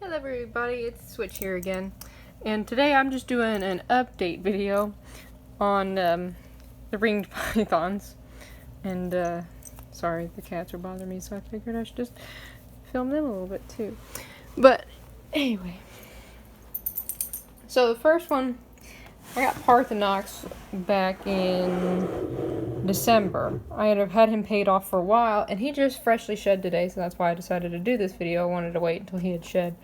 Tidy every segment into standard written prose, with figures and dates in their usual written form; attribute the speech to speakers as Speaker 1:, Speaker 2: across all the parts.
Speaker 1: Hello everybody, it's Switch here again, and today I'm just doing an update video on the ringed pythons, and sorry, the cats are bothering me, so I figured I should just film them a little bit too. But anyway, so the first one, I got Parthenox back in December. I had had him paid off for a while, and he just freshly shed today, so that's why I decided to do this video. I wanted to wait until he had shed.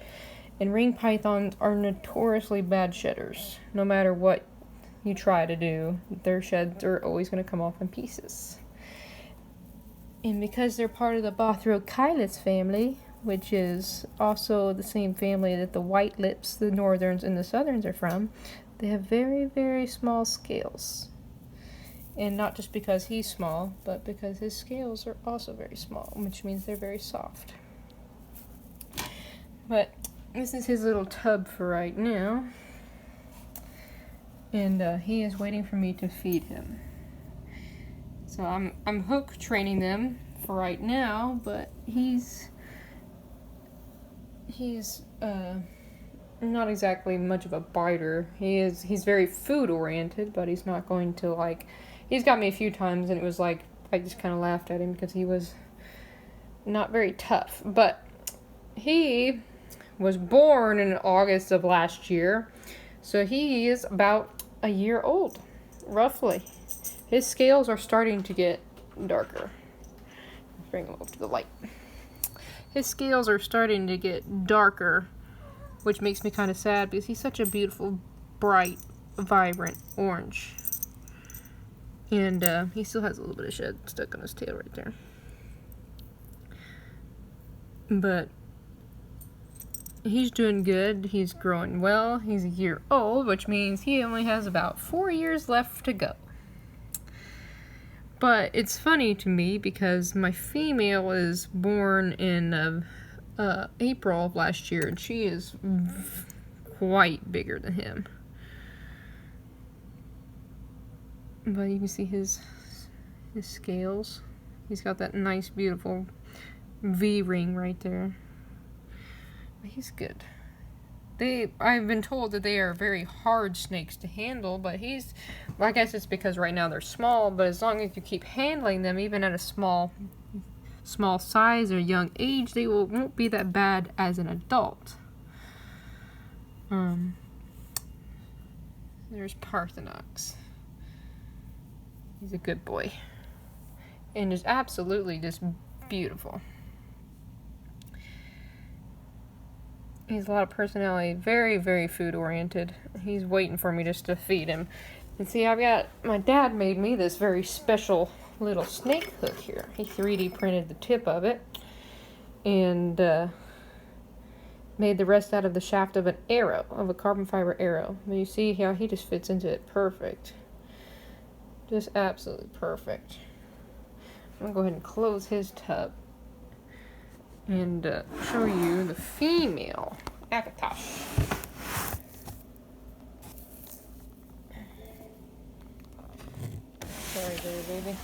Speaker 1: And ring pythons are notoriously bad shedders. No matter what you try to do, their sheds are always going to come off in pieces. And because they're part of the Bothrochilus family, which is also the same family that the white lips, the northerns and the southerns are from, they have very, very small scales. And not just because he's small, but because his scales are also very small, which means they're very soft. But this is his little tub for right now. And he is waiting for me to feed him. So I'm hook training them for right now, but he's not exactly much of a biter. He's very food oriented, but he's not going to, like, he's got me a few times and it was like I just kind of laughed at him because he was not very tough. But he was born in August of last year, so he is about a year old, roughly. His scales are starting to get darker. Let's bring him over to the light. His scales are starting to get darker, which makes me kind of sad because he's such a beautiful, bright, vibrant orange. And he still has a little bit of shed stuck on his tail right there. But he's doing good. He's growing well. He's a year old, which means he only has about 4 years left to go. But it's funny to me because my female is born in April of last year, and she is quite bigger than him. But you can see his scales. He's got that nice, beautiful V ring right there. But he's good. I've been told that they are very hard snakes to handle, but well, I guess it's because right now they're small, but as long as you keep handling them, even at a small size or young age, they won't be that bad as an adult. There's Parthenox. He's a good boy. And is absolutely just beautiful. He has a lot of personality, very, very food oriented. He's waiting for me just to feed him. And see, my dad made me this very special little snake hook here. He 3D printed the tip of it and made the rest out of the shaft of an arrow, of a carbon fiber arrow. But you see how he just fits into it perfect. Just absolutely perfect. I'm gonna go ahead and close his tub and show you the female Akatosh. Sorry there, baby.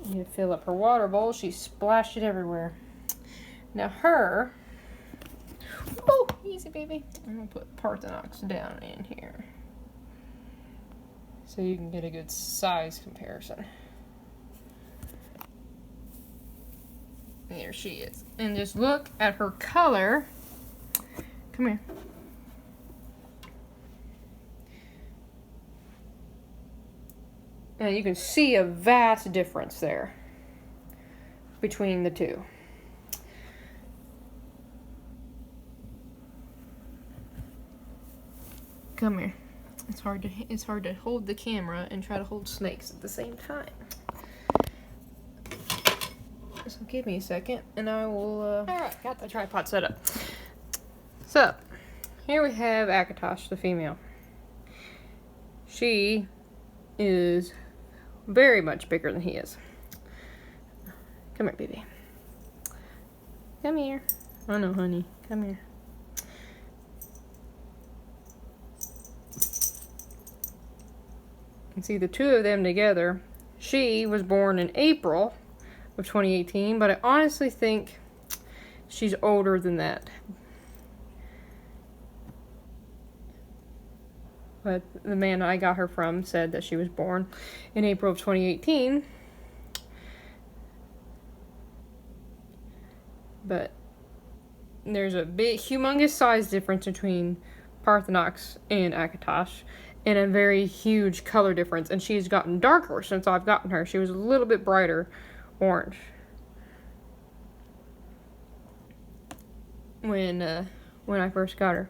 Speaker 1: You need to fill up her water bowl. She splashed it everywhere. Now her... Oh, easy, baby. I'm going to put Parthenox down in here so you can get a good size comparison. There she is. And just look at her color. Come here. And you can see a vast difference there between the two. Come here. It's hard to hold the camera and try to hold snakes at the same time. So give me a second, and I will, alright, got the tripod set up. So, here we have Akatosh, the female. She is very much bigger than he is. Come here, baby. Come here. Oh no, honey. Come here. You can see the two of them together. She was born in April of 2018, but I honestly think She's older than that. But the man I got her from said that she was born in April of 2018. But there's a big, humongous size difference between Parthenox and Akatosh, and a very huge color difference. And she's gotten darker since I've gotten her. She was a little bit brighter orange when I first got her.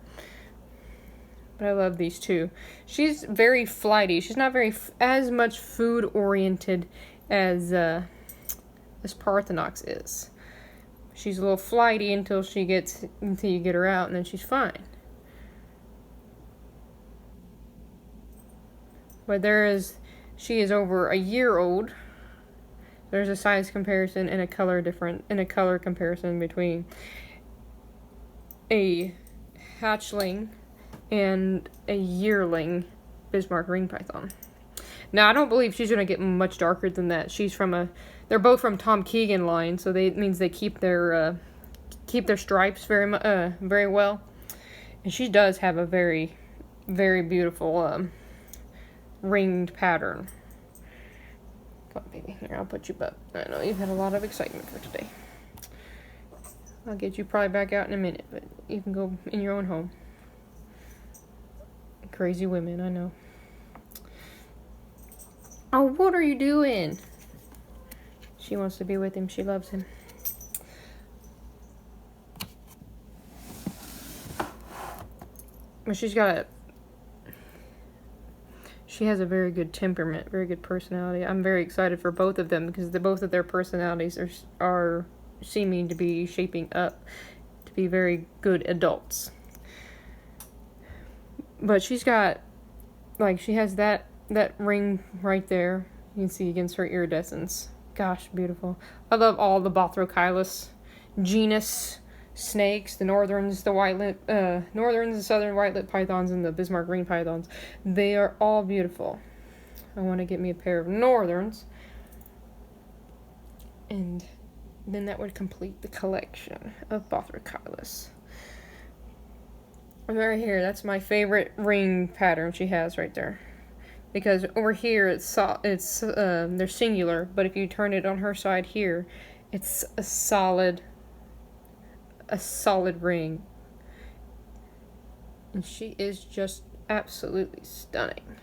Speaker 1: But I love these two. She's very flighty. She's not very as much food oriented as Parthenox is. She's a little flighty until you get her out, and then she's fine. But she is over a year old. There's a size comparison and a color comparison between a hatchling and a yearling Bismarck ring python. Now, I don't believe she's going to get much darker than that. They're both from Tom Keegan line, so it means they keep their stripes very well. And she does have a very, very beautiful ringed pattern. Come on, baby. Here, I'll put you up. I know you've had a lot of excitement for today. I'll get you probably back out in a minute, but you can go in your own home. Crazy women, I know. Oh, what are you doing? She wants to be with him. She loves him. But she has a very good temperament, very good personality. I'm very excited for both of them because both of their personalities are seeming to be shaping up to be very good adults. But she has that ring right there. You can see against her iridescence. Gosh, beautiful. I love all the Bothrochilus genus snakes, the northerns, the southern white-lipped pythons, and the Bismarck ring pythons. They are all beautiful. I want to get me a pair of northerns. And then that would complete the collection of Bothrochilus. Right here, that's my favorite ring pattern she has right there. Because over here they're singular, but if you turn it on her side here, it's a solid ring. And she is just absolutely stunning.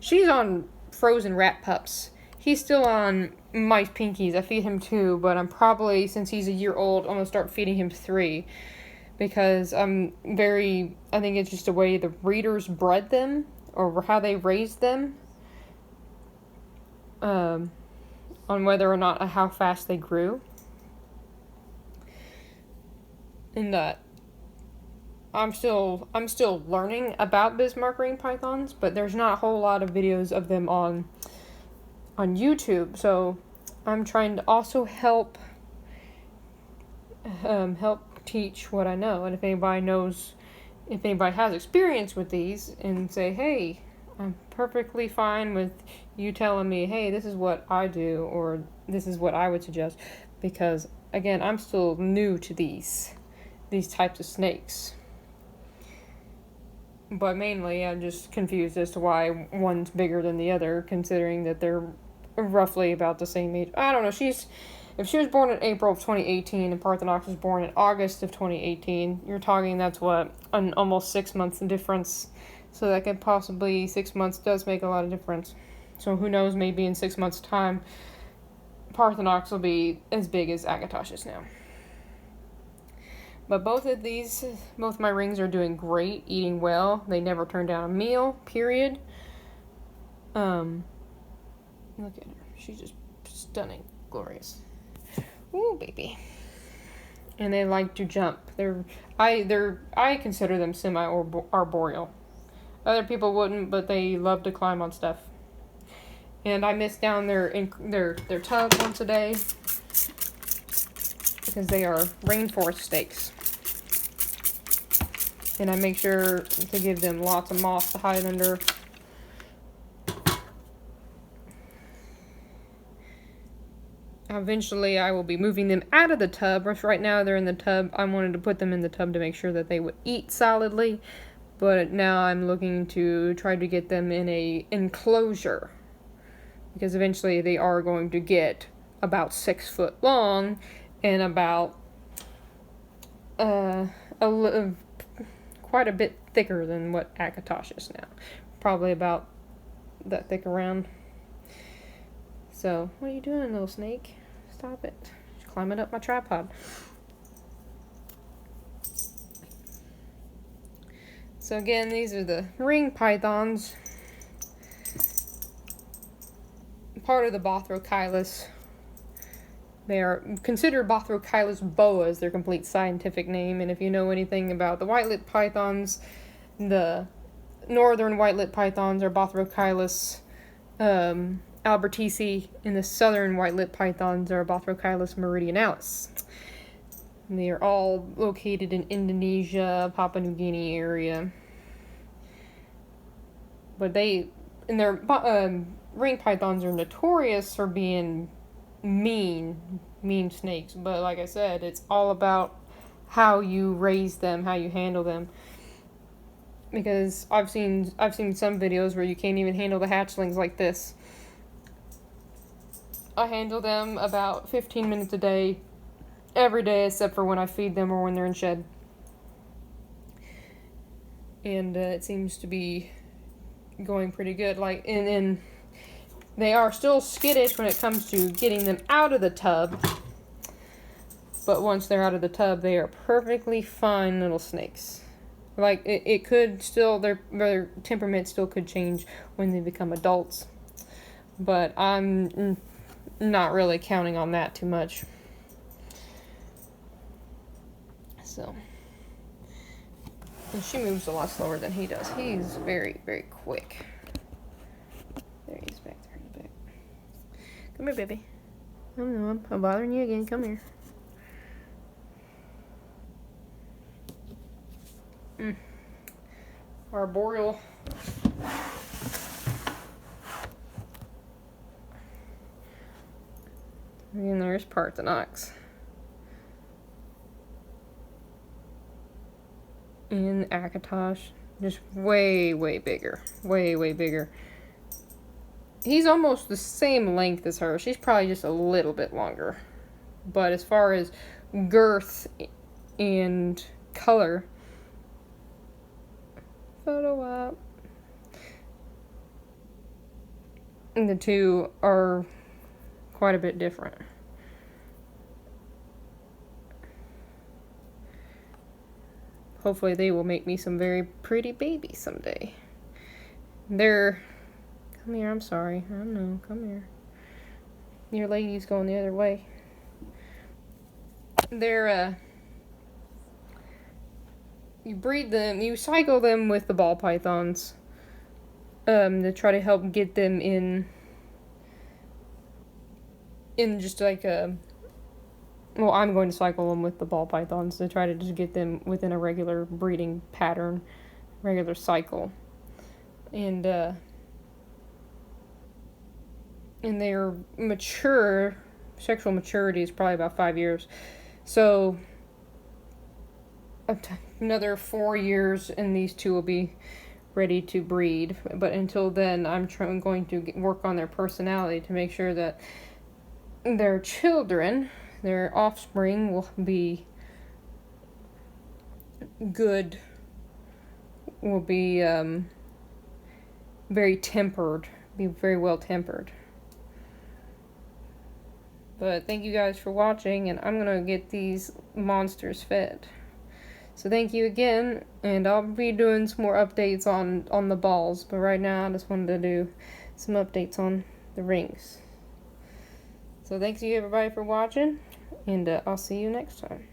Speaker 1: She's on frozen rat pups. He's still on my pinkies. I feed him 2, but I'm probably, since he's a year old, I'm going to start feeding him 3. Because I think it's just the way the breeders bred them, or how they raised them, on whether or not how fast they grew. And that I'm still learning about Bismarck ring pythons, but there's not a whole lot of videos of them on YouTube, so I'm trying to also help teach what I know. And if anybody has experience with these and say, hey, I'm perfectly fine with you telling me, hey, this is what I do, or this is what I would suggest, because again, I'm still new to these types of snakes. But mainly I'm just confused as to why one's bigger than the other, considering that they're roughly about the same age. I don't know, if she was born in April of 2018 and Parthenox was born in August of 2018, you're talking that's an almost 6 months difference. So that could possibly, 6 months does make a lot of difference. So who knows, maybe in 6 months' time, Parthenox will be as big as Akatosh is now. But both my rings are doing great, eating well. They never turn down a meal, period. Look at her. She's just stunning, glorious. Ooh, baby. And they like to jump. I consider them semi-arboreal. Other people wouldn't, but they love to climb on stuff. And I mist down their tub once a day because they are rainforest snakes. And I make sure to give them lots of moss to hide under. Eventually, I will be moving them out of the tub. Right now, they're in the tub. I wanted to put them in the tub to make sure that they would eat solidly. But now I'm looking to try to get them in a enclosure. Because eventually they are going to get about 6 foot long and about quite a bit thicker than what Akatosh is now. Probably about that thick around. So, what are you doing, little snake? Stop it. Just climbing up my tripod. So again, these are the ring pythons. Part of the Bothrochilus. They are considered Bothrochilus boas, their complete scientific name. And if you know anything about the white-lipped pythons, the northern white-lipped pythons are Bothrochilus albertisi, and the southern white-lipped pythons are Bothrochilus meridionalis. And they are all located in Indonesia, Papua New Guinea area. But their ring pythons are notorious for being mean snakes. But like I said, it's all about how you raise them, how you handle them. Because I've seen some videos where you can't even handle the hatchlings like this. I handle them about 15 minutes a day, every day except for when I feed them or when they're in shed. And it seems to be going pretty good. And they are still skittish when it comes to getting them out of the tub. But once they're out of the tub, they are perfectly fine little snakes. Like, it could still, their temperament still could change when they become adults. But I'm not really counting on that too much. So, and she moves a lot slower than he does. He's very, very quick. There he is back there in the back. Come here, baby. I'm bothering you again. Come here. Arboreal. And there's Parthenax. And Akatosh. Just way, way bigger. Way, way bigger. He's almost the same length as her. She's probably just a little bit longer. But as far as girth and color, photo op. And the two are quite a bit different. Hopefully they will make me some very pretty babies someday. Come here, I'm sorry. I know, come here. Your lady's going the other way. You breed them, you cycle them with the ball pythons to try to help get them in just like well, I'm going to cycle them with the ball pythons to try to just get them within a regular breeding pattern, regular cycle. And their sexual maturity is probably about 5 years. So another 4 years and these two will be ready to breed. But until then, I'm going to work on their personality to make sure that their children, their offspring, will be good, will be very tempered, be very well tempered. But thank you guys for watching, and I'm gonna get these monsters fed. So thank you again, and I'll be doing some more updates on the balls, but right now I just wanted to do some updates on the rings. So thanks you everybody for watching, and I'll see you next time.